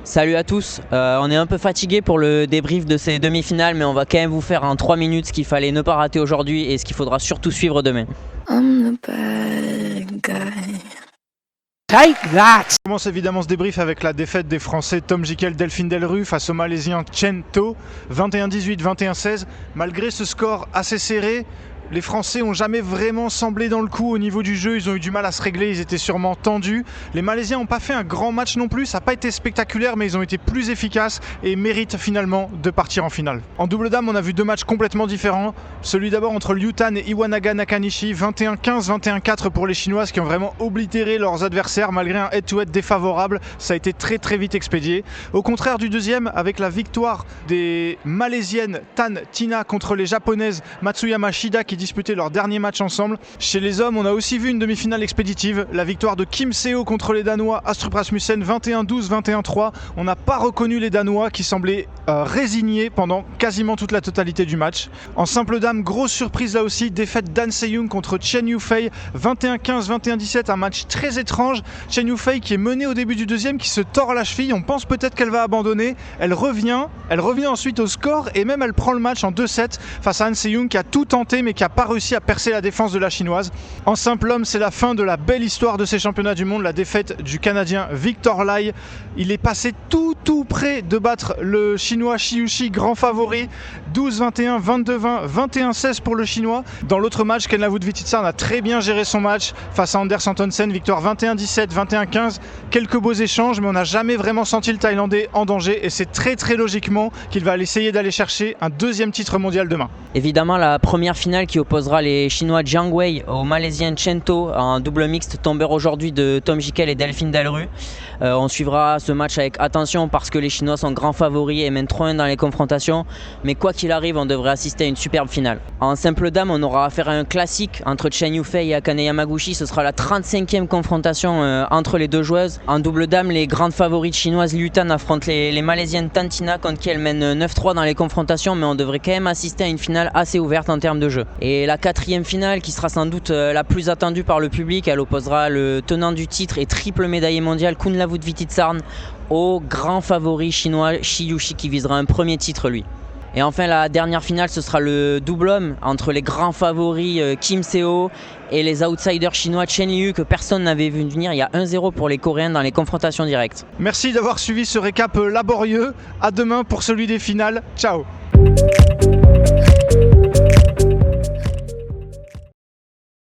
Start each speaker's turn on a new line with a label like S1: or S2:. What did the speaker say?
S1: Salut à tous, on est un peu fatigué pour le débrief de ces demi-finales, mais on va quand même vous faire en 3 minutes ce qu'il fallait ne pas rater aujourd'hui et ce qu'il faudra surtout suivre demain.
S2: I'm the bad guy.
S3: Take that!
S4: On commence évidemment ce débrief avec la défaite des Français Tom Jikel, Delphine Delru face aux Malaisiens Chen To, 21-18, 21-16. Malgré ce score assez serré, les Français n'ont jamais vraiment semblé dans le coup au niveau du jeu, ils ont eu du mal à se régler, ils étaient sûrement tendus. Les Malaisiens n'ont pas fait un grand match non plus, ça n'a pas été spectaculaire, mais ils ont été plus efficaces et méritent finalement de partir en finale. En double dame, on a vu deux matchs complètement différents. Celui d'abord entre Liu Tan et Iwanaga Nakanishi, 21-15, 21-4 pour les Chinoises qui ont vraiment oblitéré leurs adversaires malgré un head-to-head défavorable. Ça a été très très vite expédié. Au contraire du deuxième, avec la victoire des Malaisiennes Tan Tina contre les Japonaises Matsuyama Shida qui disputaient leur dernier match ensemble. Chez les hommes, on a aussi vu une demi-finale expéditive, la victoire de Kim Seo contre les Danois Astrup Rasmussen 21-12, 21-3. On n'a pas reconnu les Danois qui semblaient résignés pendant quasiment toute la totalité du match. En simple dame, grosse surprise là aussi, défaite d'An Se-young contre Chen Yufei 21-15, 21-17, un match très étrange. Chen Yufei qui est menée au début du deuxième, qui se tord la cheville, on pense peut-être qu'elle va abandonner, elle revient ensuite au score et même elle prend le match en 2-7 face à An Se-young qui a tout tenté mais qui n'a pas réussi à percer la défense de la chinoise. En simple homme, c'est la fin de la belle histoire de ces championnats du monde, la défaite du Canadien Victor Lai. Il est passé tout près de battre le chinois Shi Yuqi, grand favori, 12-21, 22-20, 21-16 pour le chinois. Dans l'autre match, Ken Lawood-Vititsarn a très bien géré son match face à Anders Antonsen, victoire 21-17, 21-15. Quelques beaux échanges, mais on n'a jamais vraiment senti le Thaïlandais en danger et c'est très logiquement qu'il va essayer d'aller chercher un deuxième titre mondial demain.
S1: Évidemment, la première finale qui opposera les Chinois Jiang Wei aux Malaisiens Chen To en double mixte tombera aujourd'hui de Tom Jikel et Delphine Delru. On suivra ce match avec attention parce que les Chinois sont grands favoris et mènent 3-1 dans les confrontations. Mais quoi qu'il arrive, on devrait assister à une superbe finale. En simple dame, on aura affaire à un classique entre Chen Yufei et Akane Yamaguchi. Ce sera la 35e confrontation entre les deux joueuses. En double dame, les grandes favorites chinoises Liu Tan affrontent les Malaisiennes Tan Tina contre qui elles mènent 9-3 dans les confrontations. Mais on devrait quand même assister à une finale assez ouverte en termes de jeu. Et la quatrième finale, qui sera sans doute la plus attendue par le public, elle opposera le tenant du titre et triple médaillé mondial Kun Lawood-Vititsarn au grand favori chinois Shi Yuqi qui visera un premier titre lui. Et enfin la dernière finale, ce sera le double homme entre les grands favoris Kim Seo et les outsiders chinois Chen Liu que personne n'avait vu venir. Il y a 1-0 pour les Coréens dans les confrontations directes.
S4: Merci d'avoir suivi ce récap laborieux. À demain pour celui des finales. Ciao.